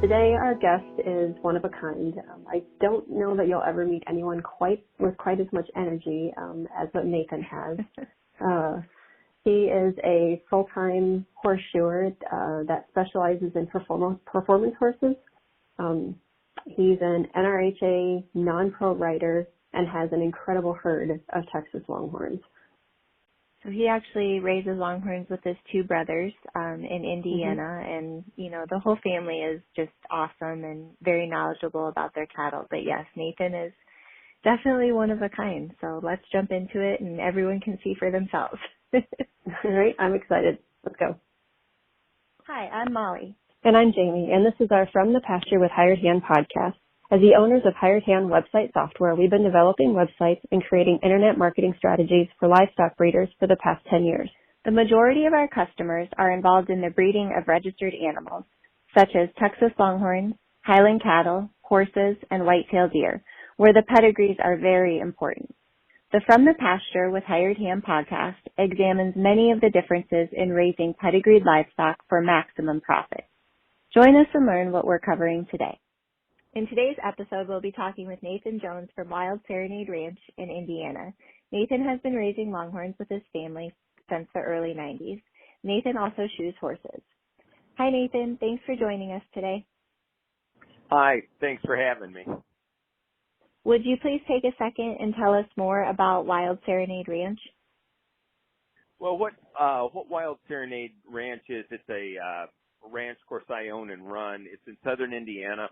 Today our guest is one of a kind. I don't know that you'll ever meet anyone with quite as much energy as what Nathan has. He is a full-time horse shoer that specializes in performance horses. He's an NRHA Non-Pro Rider and has an incredible herd of Texas Longhorns. So he actually raises Longhorns with his two brothers in Indiana, and, you know, the whole family is just awesome and very knowledgeable about their cattle. But, yes, Nathan is definitely one of a kind. So let's jump into it, and everyone can see for themselves. All right, I'm excited. Let's go. Hi, I'm Molly. And I'm Jamie, and this is our From the Pasture with Hired Hand podcast. As the owners of Hired Hand website software, we've been developing websites and creating internet marketing strategies for livestock breeders for the past 10 years. The majority of our customers are involved in the breeding of registered animals, such as Texas Longhorns, Highland cattle, horses, and white-tailed deer, where the pedigrees are very important. The From the Pasture with Hired Hand podcast examines many of the differences in raising pedigreed livestock for maximum profit. Join us and learn what we're covering today. In today's episode, we'll be talking with Nathan Jones from Wild Serenade Ranch in Indiana. Nathan has been raising Longhorns with his family since the early 90s. Nathan also shoes horses. Hi, Nathan. Thanks for joining us today. Hi. Thanks for having me. Would you please take a second and tell us more about Wild Serenade Ranch? Well, what Wild Serenade Ranch is, it's a ranch, of course, I own and run. It's in southern Indiana.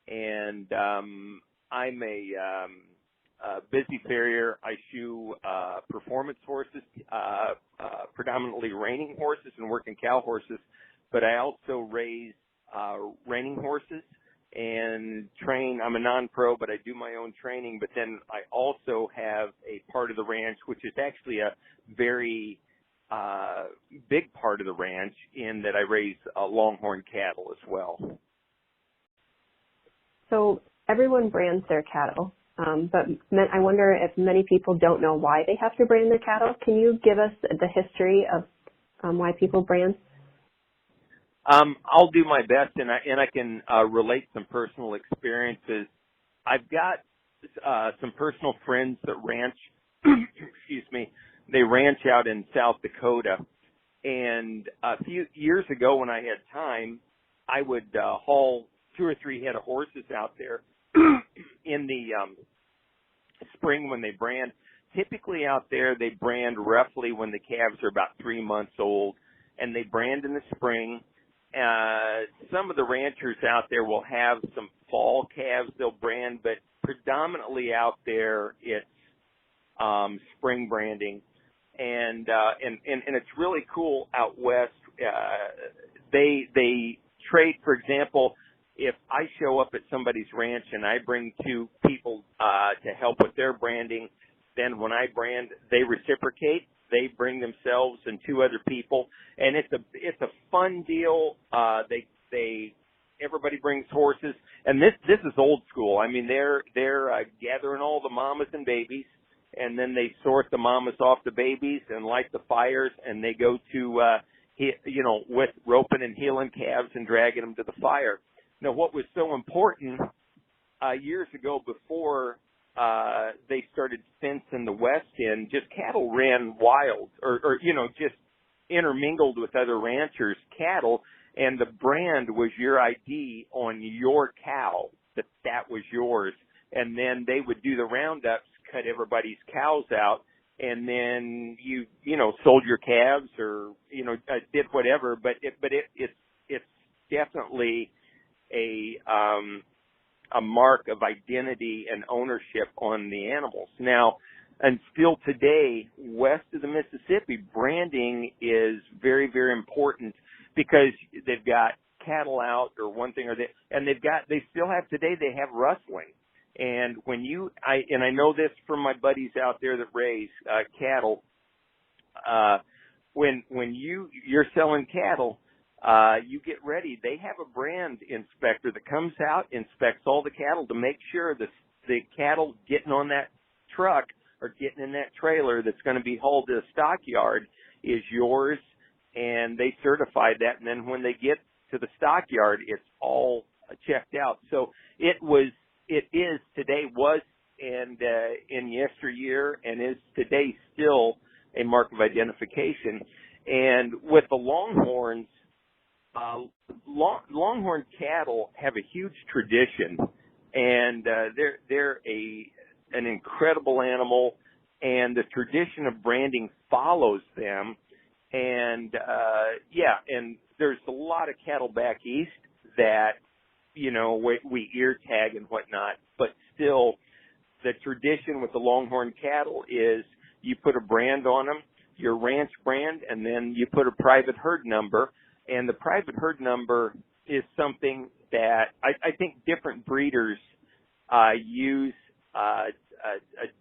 And I'm a busy farrier. I shoe performance horses, predominantly reining horses and working cow horses, but I also raise reining horses and train. I'm a non-pro, but I do my own training, but then I also have a part of the ranch, which is actually a very big part of the ranch, in that I raise Longhorn cattle as well. So everyone brands their cattle, but I wonder if many people don't know why they have to brand their cattle. Can you give us the history of why people brand? I'll do my best, and I can relate some personal experiences. I've got some personal friends that ranch. Excuse me. They ranch out in South Dakota, and a few years ago, when I had time, I would haul 2 or 3 head of horses out there in the spring when they brand. Typically out there, they brand roughly when the calves are about 3 months old, and they brand in the spring. Some of the ranchers out there will have some fall calves they'll brand, but predominantly out there it's spring branding. And it's really cool out west. They trade, for example, if I show up at somebody's ranch and I bring 2 people to help with their branding, then when I brand, they reciprocate. They bring themselves and 2 other people, and it's a fun deal. Everybody brings horses, and this is old school. I mean, they're gathering all the mamas and babies, and then they sort the mamas off the babies and light the fires, and they go to with roping and heeling calves and dragging them to the fire. Now, what was so important years ago, before they started fencing the West in, just cattle ran wild, or just intermingled with other ranchers' cattle, and the brand was your ID on your cow, that was yours. And then they would do the roundups, cut everybody's cows out, and then you sold your calves, or did whatever. But it's definitely a mark of identity and ownership on the animals. Now, and still today, west of the Mississippi, branding is very, very important, because they've got cattle out, or one thing or and they still have today, they have rustling. And when I know this from my buddies out there that raise cattle, when you're selling cattle, you get ready. They have a brand inspector that comes out, inspects all the cattle to make sure the cattle getting on that truck or getting in that trailer that's going to be hauled to the stockyard is yours, and they certify that. And then when they get to the stockyard, it's all checked out. So it is today, was, and in yesteryear, and is today still a mark of identification. And with the Longhorns, Longhorn cattle have a huge tradition, and they're an incredible animal, and the tradition of branding follows them. And and there's a lot of cattle back east that, you know, we ear tag and whatnot, but still the tradition with the Longhorn cattle is you put a brand on them, your ranch brand, and then you put a private herd number. And the private herd number is something that I think different breeders use a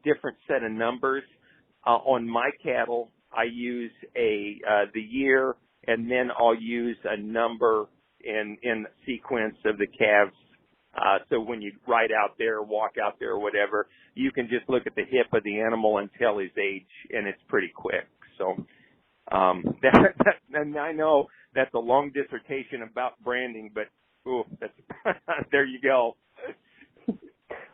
different set of numbers. On my cattle, I use the year, and then I'll use a number in the sequence of the calves. So when you ride out there or walk out there or whatever, you can just look at the hip of the animal and tell his age, and it's pretty quick. So and I know that's a long dissertation about branding, but that's there you go.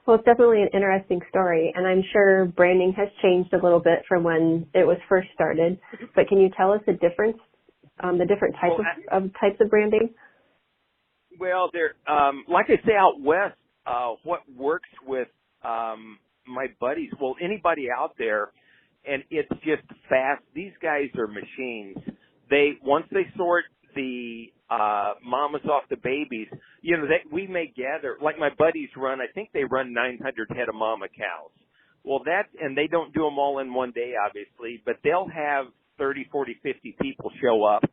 Well, it's definitely an interesting story, and I'm sure branding has changed a little bit from when it was first started. But can you tell us the difference, the different types of branding? Well, there, like I say, out west, what works with my buddies, well, anybody out there, and it's just fast. These guys are machines. Once they sort the mamas off the babies, you know, we may gather, like my buddies run, I think they run 900 head of mama cows. Well, and they don't do them all in one day, obviously, but they'll have 30, 40, 50 people show up.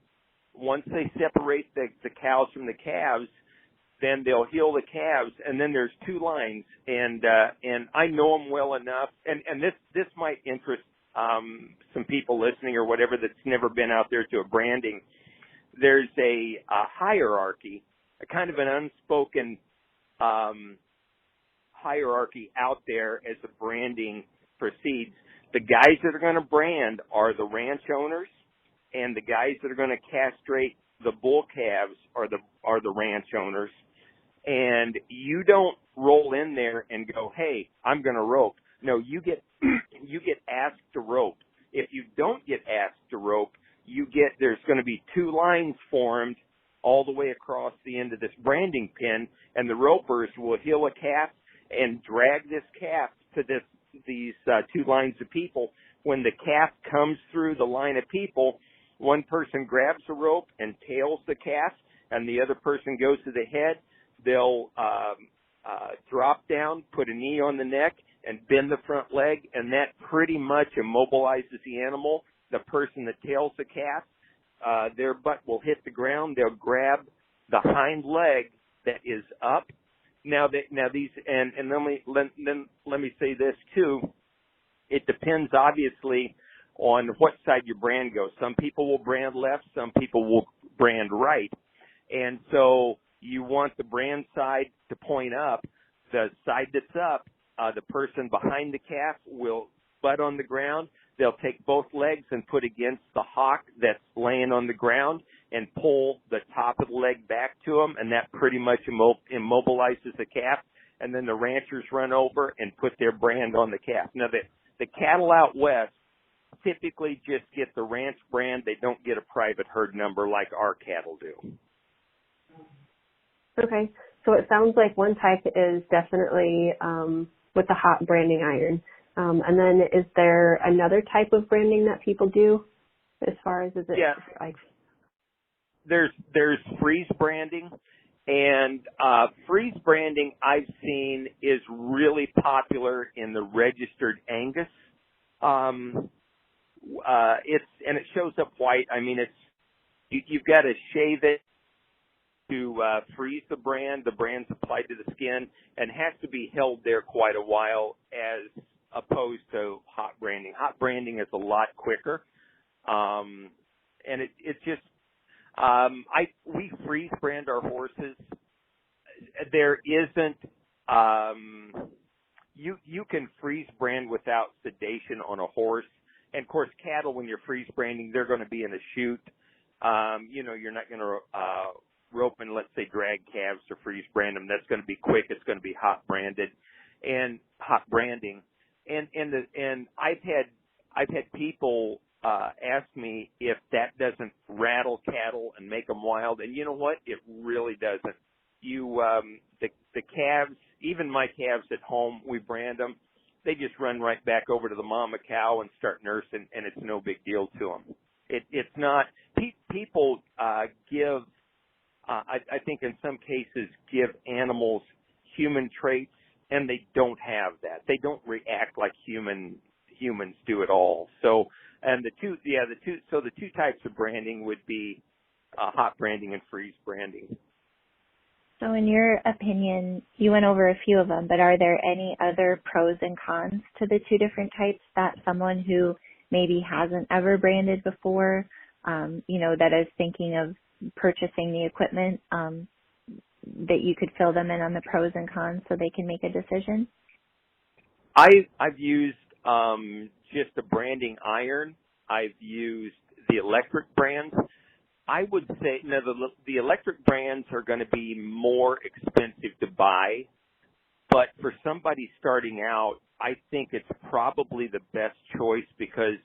Once they separate the cows from the calves, then they'll heel the calves, and then there's two lines, and I know them well enough, and this might interest some people listening or whatever that's never been out there to a branding. There's a hierarchy, a kind of an unspoken hierarchy out there as the branding proceeds. The guys that are going to brand are the ranch owners, and the guys that are going to castrate the bull calves are the ranch owners. And you don't roll in there and go, hey, I'm going to rope. No, you get asked to rope. If you don't get asked to rope, there's going to be two lines formed all the way across the end of this branding pin, and the ropers will heel a calf and drag this calf to these two lines of people. When the calf comes through the line of people, one person grabs the rope and tails the calf, and the other person goes to the head. They'll drop down, put a knee on the neck, and bend the front leg, and that pretty much immobilizes the animal. The person that tails the calf, their butt will hit the ground. They'll grab the hind leg that is up. Now these, and let me say this too. It depends obviously on what side your brand goes. Some people will brand left, some people will brand right, and so you want the brand side to point up. The side that's up, the person behind the calf will butt on the ground. They'll take both legs and put against the hock that's laying on the ground and pull the top of the leg back to them, and that pretty much immobilizes the calf. And then the ranchers run over and put their brand on the calf. Now, the cattle out west typically just get the ranch brand. They don't get a private herd number like our cattle do. Okay, so it sounds like one type is definitely with the hot branding iron. And then is there another type of branding that people do as far as is it like? There's freeze branding, and freeze branding I've seen is really popular in the registered Angus. It shows up white. I mean, you've got to shave it to freeze the brand. The brand's applied to the skin and has to be held there quite a while as opposed to hot branding. Hot branding is a lot quicker. And it just, we freeze brand our horses. There isn't, you can freeze brand without sedation on a horse. And of course, cattle, when you're freeze branding, they're going to be in a chute. You're not going to, roping, let's say, drag calves to freeze brand them. That's going to be quick. It's going to be hot branded and hot branding. And I've had people ask me if that doesn't rattle cattle and make them wild. And you know what? It really doesn't. The calves, even my calves at home, we brand them. They just run right back over to the mama cow and start nursing, and it's no big deal to them. It's not. People give. I think in some cases give animals human traits, and they don't have that. They don't react like humans do at all. So, and the two types of branding would be hot branding and freeze branding. So in your opinion, you went over a few of them, but are there any other pros and cons to the two different types that someone who maybe hasn't ever branded before, that is thinking of purchasing the equipment, that you could fill them in on the pros and cons so they can make a decision? I've used just a branding iron. I've used the electric brands. I would say the electric brands are going to be more expensive to buy, but for somebody starting out, I think it's probably the best choice because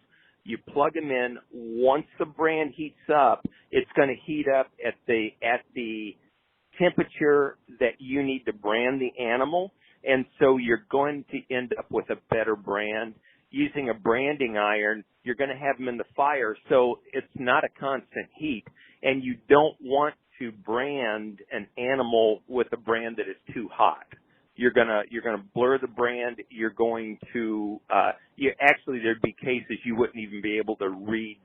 you plug them in. Once the brand heats up, it's going to heat up at the temperature that you need to brand the animal, and so you're going to end up with a better brand. Using a branding iron, you're going to have them in the fire, so it's not a constant heat, and you don't want to brand an animal with a brand that is too hot. You're gonna blur the brand. You're going to actually there'd be cases you wouldn't even be able to read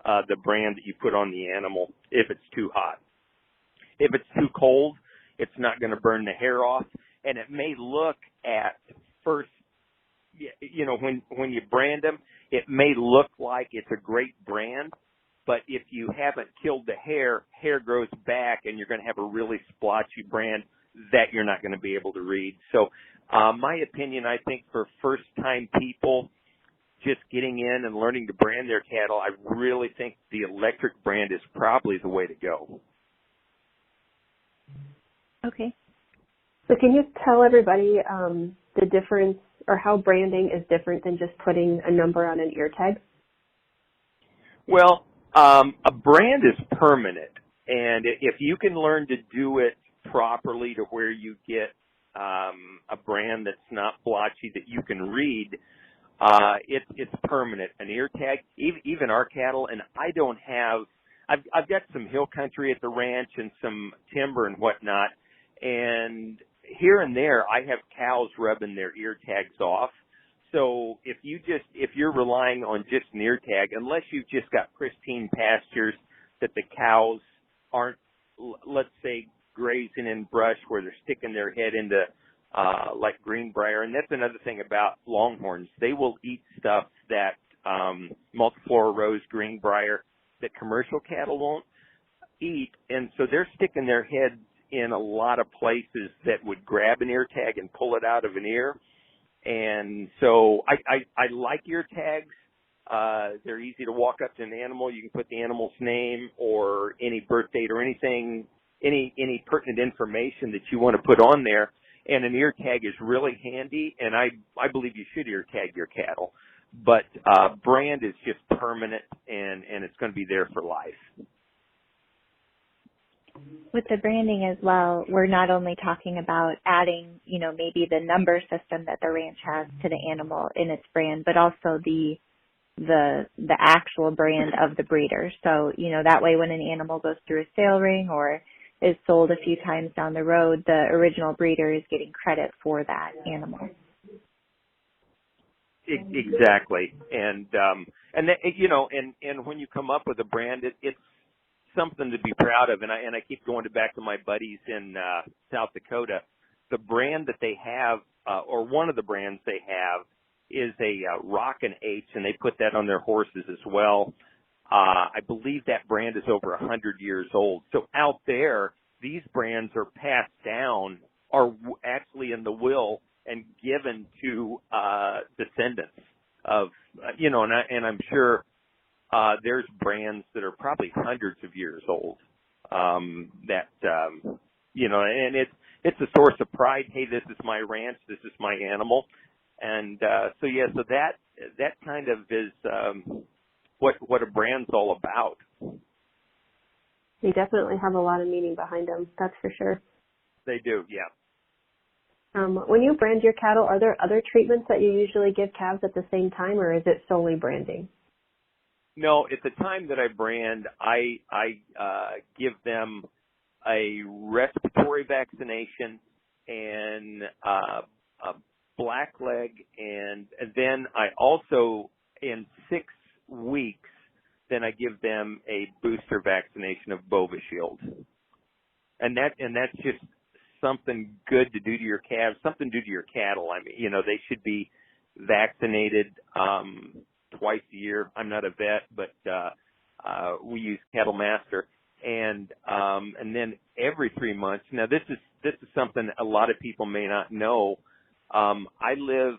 the brand that you put on the animal if it's too hot. If it's too cold, it's not going to burn the hair off, and it may look at first. When you brand them, it may look like it's a great brand, but if you haven't killed the hair grows back, and you're going to have a really splotchy brand that you're not going to be able to read. So, my opinion, I think for first-time people just getting in and learning to brand their cattle, I really think the electric brand is probably the way to go. Okay. So can you tell everybody the difference or how branding is different than just putting a number on an ear tag? Well, a brand is permanent, and if you can learn to do it properly to where you get a brand that's not blotchy that you can read, it's permanent. An ear tag, even our cattle, and I've got some hill country at the ranch and some timber and whatnot, and here and there I have cows rubbing their ear tags off. So if you're relying on just an ear tag, unless you've just got pristine pastures that the cows aren't, let's say, grazing in brush where they're sticking their head into like greenbrier, and that's another thing about longhorns. They will eat stuff that multiflora rose, greenbrier, that commercial cattle won't eat, and so they're sticking their heads in a lot of places that would grab an ear tag and pull it out of an ear. And so I like ear tags. They're easy to walk up to an animal. You can put the animal's name or any birth date or anything, any pertinent information that you want to put on there. And an ear tag is really handy, and I believe you should ear tag your cattle. But brand is just permanent, and it's going to be there for life. With the branding as well, we're not only talking about adding, maybe the number system that the ranch has to the animal in its brand, but also the actual brand of the breeder. So, that way when an animal goes through a sale ring or is sold a few times down the road, the original breeder is getting credit for that animal. Exactly. And that, and when you come up with a brand, it's something to be proud of, and I keep going back to my buddies in South Dakota. The brand that they have, or one of the brands they have, is a Rockin' H, and they put that on their horses as well. I believe that brand is over 100 years old. So out there, these brands are passed down, are actually in the will and given to descendants of, and I'm sure there's brands that are probably hundreds of years old And it's a source of pride. Hey, this is my ranch. This is my animal. And, so that kind of is, what a brand's all about. They definitely have a lot of meaning behind them. That's for sure. They do. Yeah. When you brand your cattle, are there other treatments that you usually give calves at the same time, or is it solely branding? No, at the time that I brand, I give them a respiratory vaccination and a blackleg, and then I also, in 6 weeks, then I give them a booster vaccination of Bovishield. And that's just something good to do to your calves, something to do to your cattle. I mean, they should be vaccinated twice a year. I'm not a vet, but we use Cattle Master, and then every 3 months. Now this is something a lot of people may not know. I live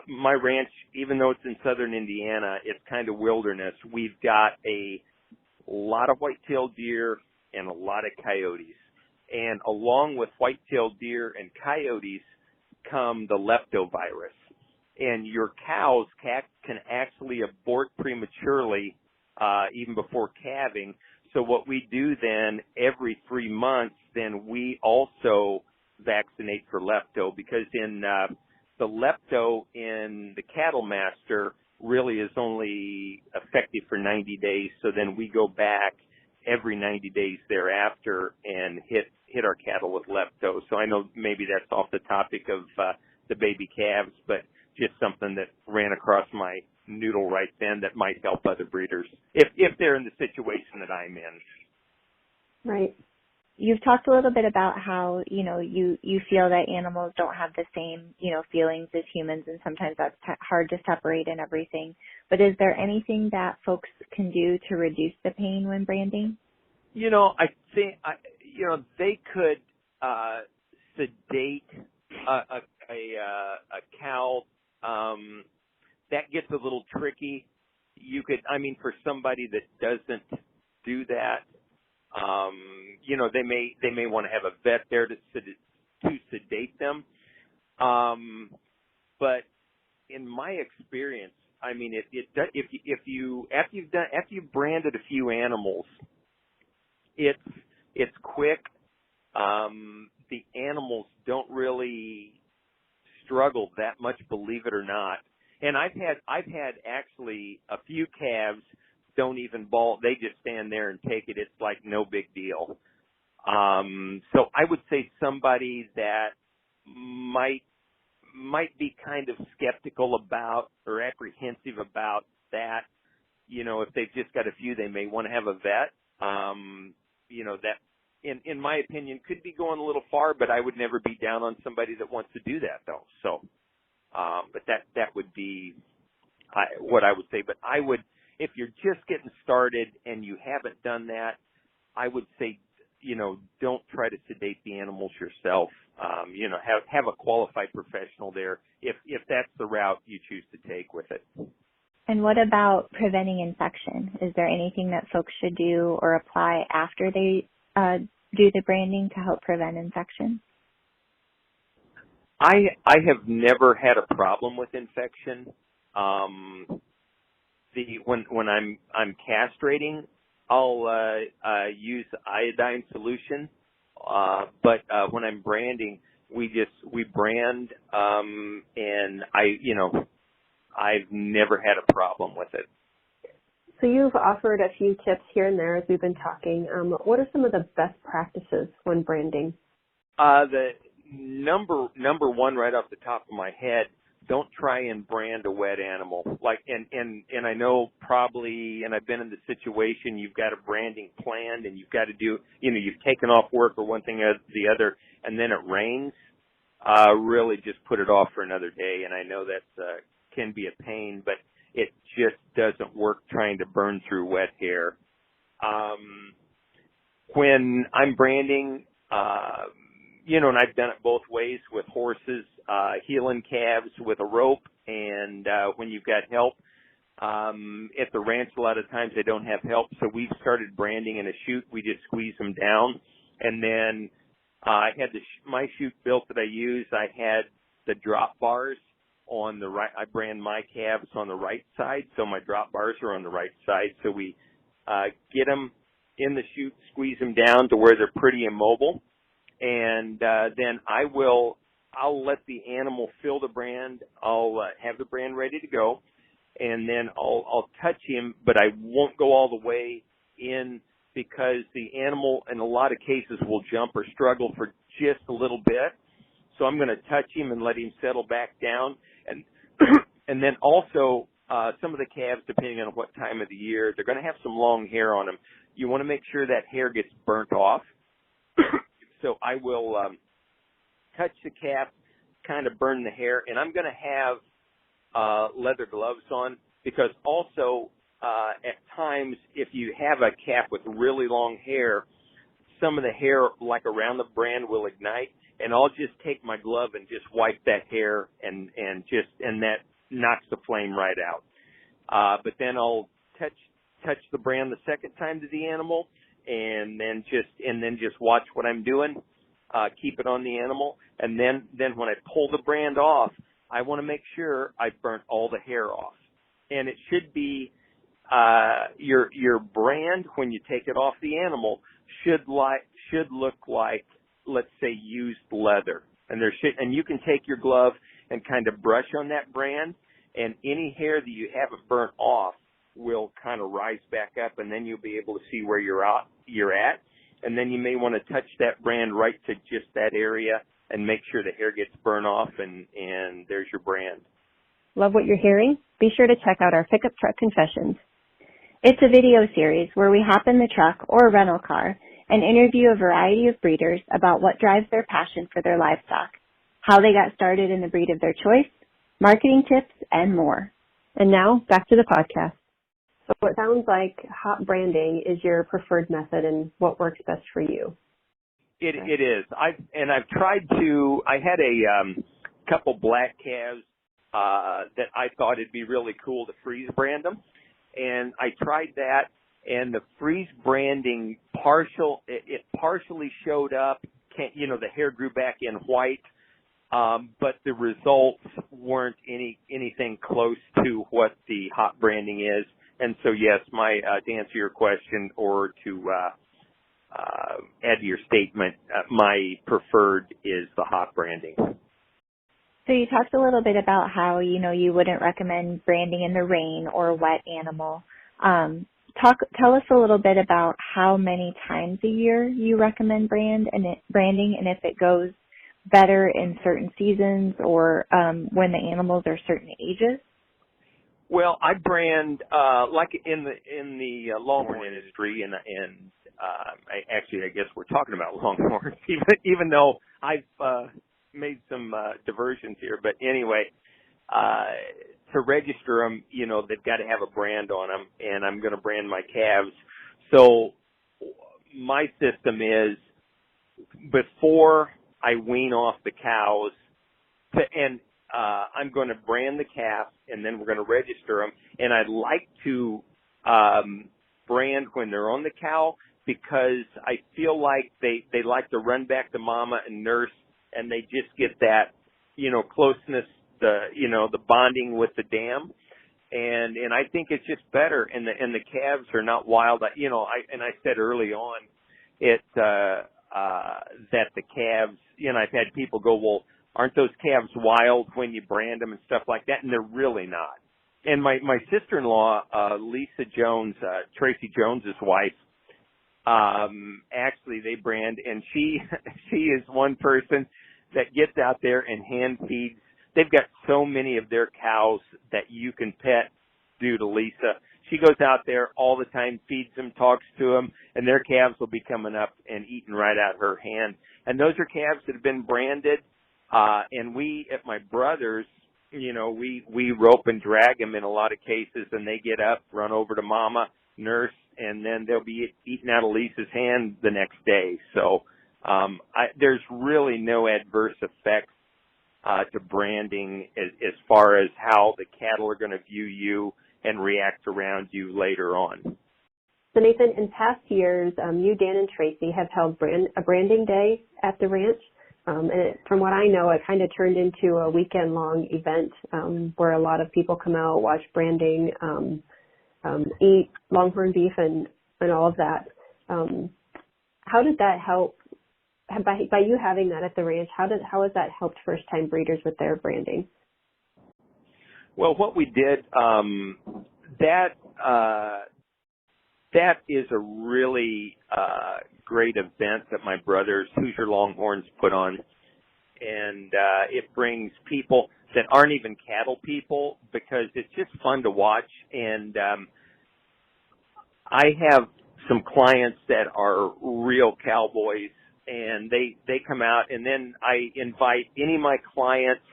my ranch, even though it's in southern Indiana, it's kind of wilderness. We've got a lot of white-tailed deer and a lot of coyotes. And along with white-tailed deer and coyotes come the leptovirus. And your cows can actually abort prematurely even before calving. So what we do then, every 3 months, then we also vaccinate for lepto, because in the lepto in the Cattle Master really is only effective for 90 days. So then we go back every 90 days thereafter and hit our cattle with lepto. So I know maybe that's off the topic of the baby calves, but just something that ran across my noodle right then that might help other breeders if they're in the situation that I'm in. Right. You've talked a little bit about how, you feel that animals don't have the same, feelings as humans, and sometimes that's hard to separate and everything. But is there anything that folks can do to reduce the pain when branding? I think, they could sedate a cow. That gets a little tricky. For somebody that doesn't do that, they may want to have a vet there to sedate them. But in my experience, if you've branded a few animals, it's quick. The animals don't really struggle that much, believe it or not. And I've had actually a few calves don't even bawl. They just stand there and take it. It's like no big deal. So I would say somebody that might be kind of skeptical about or apprehensive about that, if they've just got a few, they may want to have a vet. That in my opinion could be going a little far, but I would never be down on somebody that wants to do that though. So, but that would be what I would say. But I would, if you're just getting started and you haven't done that, I would say, don't try to sedate the animals yourself. Have a qualified professional there if that's the route you choose to take with it. And what about preventing infection? Is there anything that folks should do or apply after they do the branding to help prevent infection? I have never had a problem with infection. When I'm castrating, I'll use iodine solution. But when I'm branding, we brand, and I've never had a problem with it. So you've offered a few tips here and there as we've been talking. What are some of the best practices when branding? The number one right off the top of my head, don't try and brand a wet animal. And I know probably, and I've been in the situation, you've got a branding planned and you've got to do, you've taken off work or one thing or the other, and then it rains. Really just put it off for another day. And I know that can be a pain, but it just doesn't work trying to burn through wet hair. When I'm branding, and I've done it both ways with horses, heeling calves with a rope, and when you've got help, At the ranch, a lot of times they don't have help, so we've started branding in a chute. We just squeeze them down, and then I had my chute built that I use. I had the drop bars on the right. I brand my calves on the right side, so my drop bars are on the right side. So we get them in the chute, squeeze them down to where they're pretty immobile, and then I'll let the animal fill the brand. I'll have the brand ready to go, and then I'll touch him, but I won't go all the way in because the animal in a lot of cases will jump or struggle for just a little bit. So I'm going to touch him and let him settle back down. And and then also some of the calves, depending on what time of the year, they're going to have some long hair on them. You want to make sure that hair gets burnt off. So I will touch the calf, kind of burn the hair, and I'm going to have leather gloves on because also at times if you have a calf with really long hair, some of the hair like around the brand will ignite, and I'll just take my glove and just wipe that hair and that knocks the flame right out. But then I'll touch the brand the second time to the animal and then just watch what I'm doing. Keep it on the animal, and then when I pull the brand off, I want to make sure I've burnt all the hair off. And it should be your brand when you take it off the animal should look like, let's say, used leather. And you can take your glove and kind of brush on that brand, and any hair that you haven't burnt off will kind of rise back up, and then you'll be able to see where you're at. And then you may want to touch that brand right to just that area and make sure the hair gets burned off, and there's your brand. Love what you're hearing? Be sure to check out our Pickup Truck Confessions. It's a video series where we hop in the truck or a rental car and interview a variety of breeders about what drives their passion for their livestock, how they got started in the breed of their choice, marketing tips, and more. And now, back to the podcast. So it sounds like hot branding is your preferred method and what works best for you. It is. I've tried to. I had a couple black calves that I thought it'd be really cool to freeze brand them, and I tried that. And the freeze branding it partially showed up. The hair grew back in white, but the results weren't anything close to what the hot branding is. And so, yes, to answer your question or to add to your statement, my preferred is the hot branding. So you talked a little bit about how, you wouldn't recommend branding in the rain or wet animal. Tell us a little bit about how many times a year you recommend branding and if it goes better in certain seasons or when the animals are certain ages. Well, I brand like in the Longhorn industry, and I guess we're talking about Longhorns, even though I've made some diversions here. But anyway, to register them, they've got to have a brand on them, and I'm going to brand my calves. So my system is before I wean off the cows, I'm going to brand the calf, and then we're going to register them. And I'd like to brand when they're on the cow because I feel like they like to run back to mama and nurse, and they just get that, closeness, the bonding with the dam. And I think it's just better. And the calves are not wild. I said early on that the calves, I've had people go, well, aren't those calves wild when you brand them and stuff like that? And they're really not. And my sister-in-law, Lisa Jones, Tracy Jones's wife, actually they brand, and she is one person that gets out there and hand feeds. They've got so many of their cows that you can pet due to Lisa. She goes out there all the time, feeds them, talks to them, and their calves will be coming up and eating right out her hand. And those are calves that have been branded. And we, at my brother's, we rope and drag them in a lot of cases, and they get up, run over to mama, nurse, and then they'll be eating out of Lisa's hand the next day. So, there's really no adverse effects, to branding as far as how the cattle are going to view you and react around you later on. So Nathan, in past years, you, Dan, and Tracy have held a branding day at the ranch. And from what I know, it kind of turned into a weekend-long event where a lot of people come out, watch branding, eat Longhorn beef and all of that. How did that help? By you having that at the ranch, how has that helped first-time breeders with their branding? Well, what we did, that is a really great event that my brothers, Hoosier Longhorns, put on. And it brings people that aren't even cattle people because it's just fun to watch. And I have some clients that are real cowboys, and they come out, and then I invite any of my clients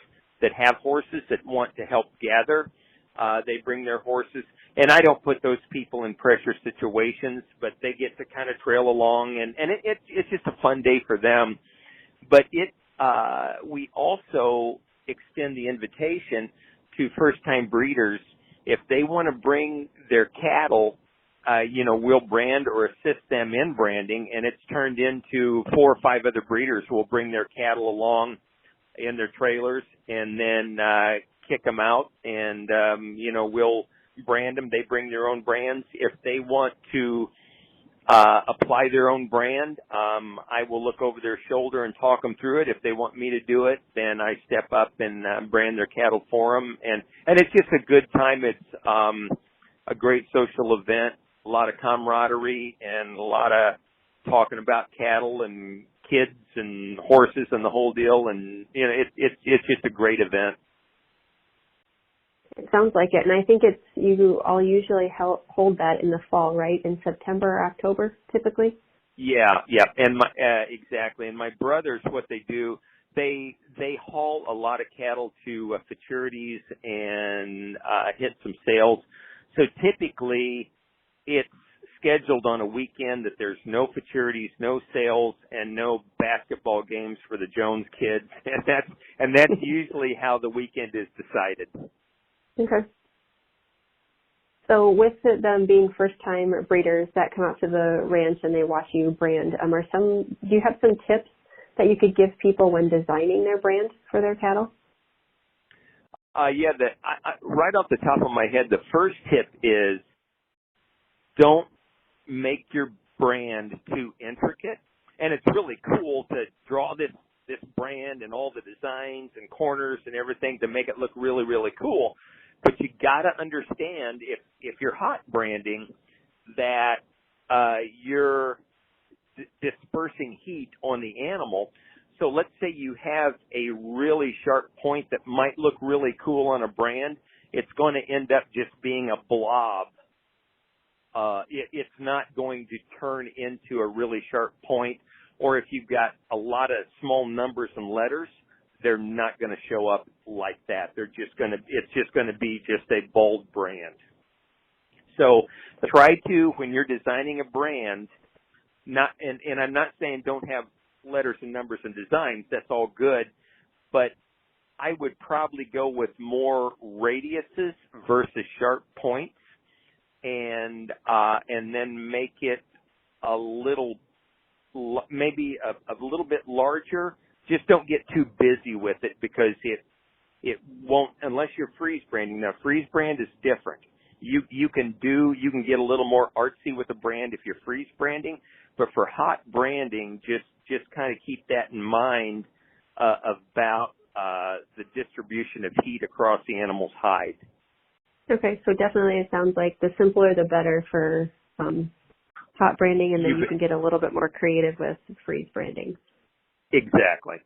that have horses that want to help gather. They bring their horses, and I don't put those people in pressure situations, but they get to kind of trail along, and it's just a fun day for them. But we also extend the invitation to first-time breeders. If they want to bring their cattle, we'll brand or assist them in branding, and it's turned into 4 or 5 other breeders who will bring their cattle along in their trailers and then kick them out, and we'll brand them. They bring their own brands. If they want to apply their own brand, I will look over their shoulder and talk them through it. If they want me to do it, then I step up and brand their cattle for them, and it's just a good time. It's a great social event, a lot of camaraderie, and a lot of talking about cattle and kids and horses and the whole deal, and it's just a great event. It sounds like it, and I think you all usually hold that in the fall, right? In September or October, typically. Yeah, and exactly. And my brothers, what they do, they haul a lot of cattle to futurities and hit some sales. So typically, it's scheduled on a weekend that there's no futurities, no sales, and no basketball games for the Jones kids, and that's usually how the weekend is decided. Okay. So with them being first-time breeders that come out to the ranch and they watch you brand, do you have some tips that you could give people when designing their brand for their cattle? Right off the top of my head, the first tip is don't make your brand too intricate. And it's really cool to draw this brand and all the designs and corners and everything to make it look really, really cool. But you got to understand if you're hot branding that you're dispersing heat on the animal. So let's say you have a really sharp point that might look really cool on a brand. It's going to end up just being a blob. It's not going to turn into a really sharp point. Or if you've got a lot of small numbers and letters, they're not going to show up like that. It's just going to be just a bold brand. So try to, when you're designing a brand, and I'm not saying don't have letters and numbers and designs. That's all good. But I would probably go with more radiuses versus sharp points, and then make it a little, maybe a little bit larger. Just don't get too busy with it because it won't, unless you're freeze branding. Now, freeze brand is different. You can get a little more artsy with a brand if you're freeze branding, but for hot branding, just kind of keep that in mind about the distribution of heat across the animal's hide. Okay, so definitely it sounds like the simpler the better for hot branding, and then you can get a little bit more creative with freeze branding. Exactly.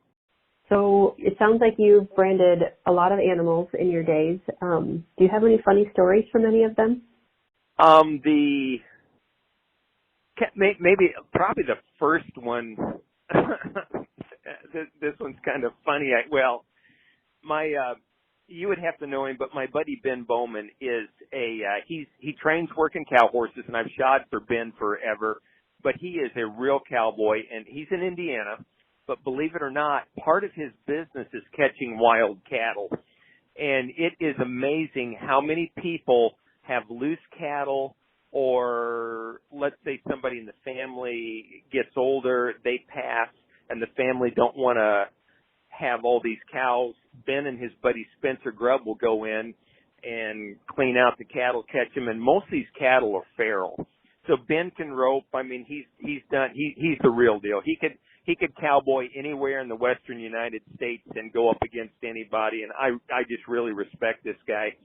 So it sounds like you've branded a lot of animals in your days. Do you have any funny stories from any of them? Probably the first one. This one's kind of funny. You would have to know him, but my buddy Ben Bowman is he trains working cow horses, and I've shod for Ben forever. But he is a real cowboy, and he's in Indiana. But believe it or not, part of his business is catching wild cattle. And it is amazing how many people have loose cattle, or let's say somebody in the family gets older, they pass, and the family don't want to have all these cows, Ben and his buddy Spencer Grubb will go in and clean out the cattle, catch them, and most of these cattle are feral. So Ben can rope. I mean, he's the real deal. He could cowboy anywhere in the western United States and go up against anybody, and I just really respect this guy.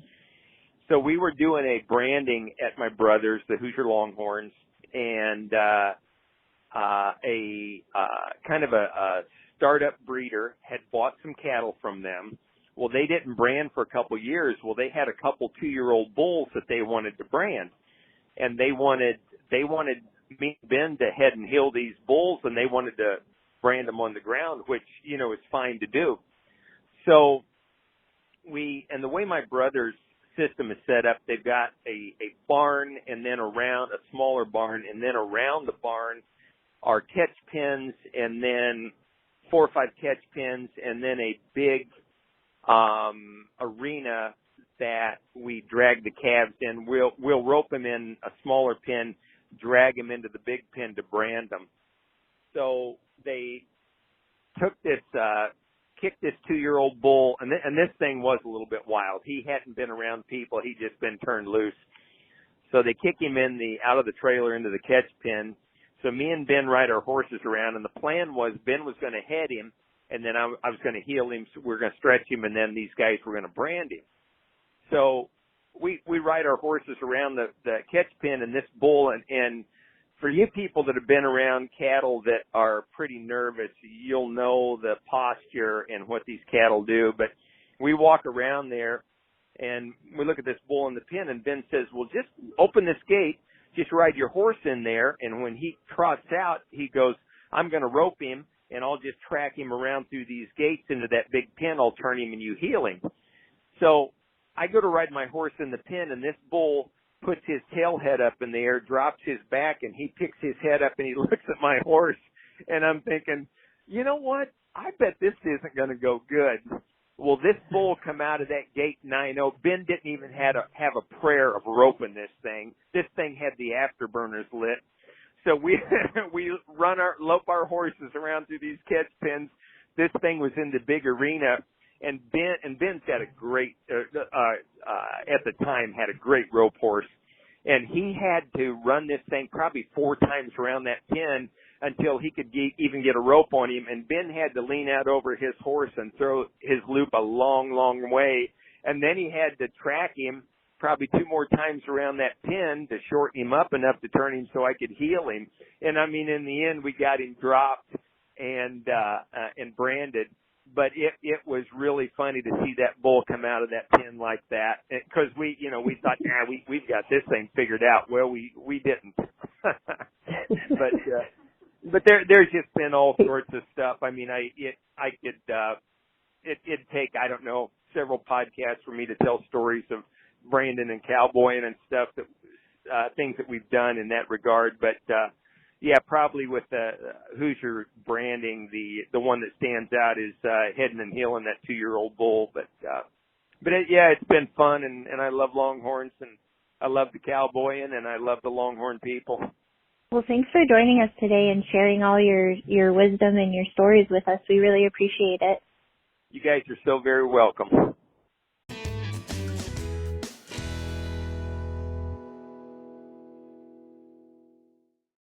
So we were doing a branding at my brother's, the Hoosier Longhorns, and kind of a startup breeder had bought some cattle from them. Well, they didn't brand for a couple of years. Well, they had a couple 2-year-old bulls that they wanted to brand, and they wanted me and Ben to head and heel these bulls, and they wanted to brand them on the ground, which, you know, is fine to do. So and the way my brother's system is set up, they've got a barn, and then around a smaller barn, and then around the barn are catch pens, and then 4 or 5 catch pens, and then a big arena that we drag the calves in. We'll rope them in a smaller pen, drag them into the big pen to brand them. So they took this, kicked this 2-year-old bull, and this thing was a little bit wild. He hadn't been around people. He'd just been turned loose. So they kick him out of the trailer into the catch pen. So me and Ben ride our horses around, and the plan was Ben was going to head him, and then I was going to heel him. So we're going to stretch him, and then these guys were going to brand him. So we ride our horses around the catch pen, and this bull, and for you people that have been around cattle that are pretty nervous, you'll know the posture and what these cattle do. But we walk around there, and we look at this bull in the pen, and Ben says, well, just open this gate, just ride your horse in there, and when he trots out, he goes, I'm going to rope him, and I'll just track him around through these gates into that big pen. I'll turn him, and you heel him. So I go to ride my horse in the pen, and this bull puts his tail head up in the air, drops his back, and he picks his head up, and he looks at my horse, and I'm thinking, you know what? I bet this isn't going to go good. Well, this bull come out of that gate 9-0. Ben didn't even have a prayer of roping this thing. This thing had the afterburners lit. So we lope our horses around through these catch pens. This thing was in the big arena, and Ben's had a great at the time had a great rope horse, and he had to run this thing probably 4 times around that pen until he could even get a rope on him. And Ben had to lean out over his horse and throw his loop a long, long way. And then he had to track him probably 2 more times around that pen to shorten him up enough to turn him so I could heel him. And I mean, in the end, we got him dropped and branded. But it was really funny to see that bull come out of that pen like that, because we thought, we've got this thing figured out. Well, we didn't. But there's just been all sorts of stuff. I mean, it'd take, I don't know, several podcasts for me to tell stories of branding and cowboying and stuff, that things that we've done in that regard. But yeah, probably with the Hoosier branding, the one that stands out is heading and heeling that 2-year-old bull. But it's been fun, and I love Longhorns, and I love the cowboying, and I love the Longhorn people. Well, thanks for joining us today and sharing all your wisdom and your stories with us. We really appreciate it. You guys are so very welcome.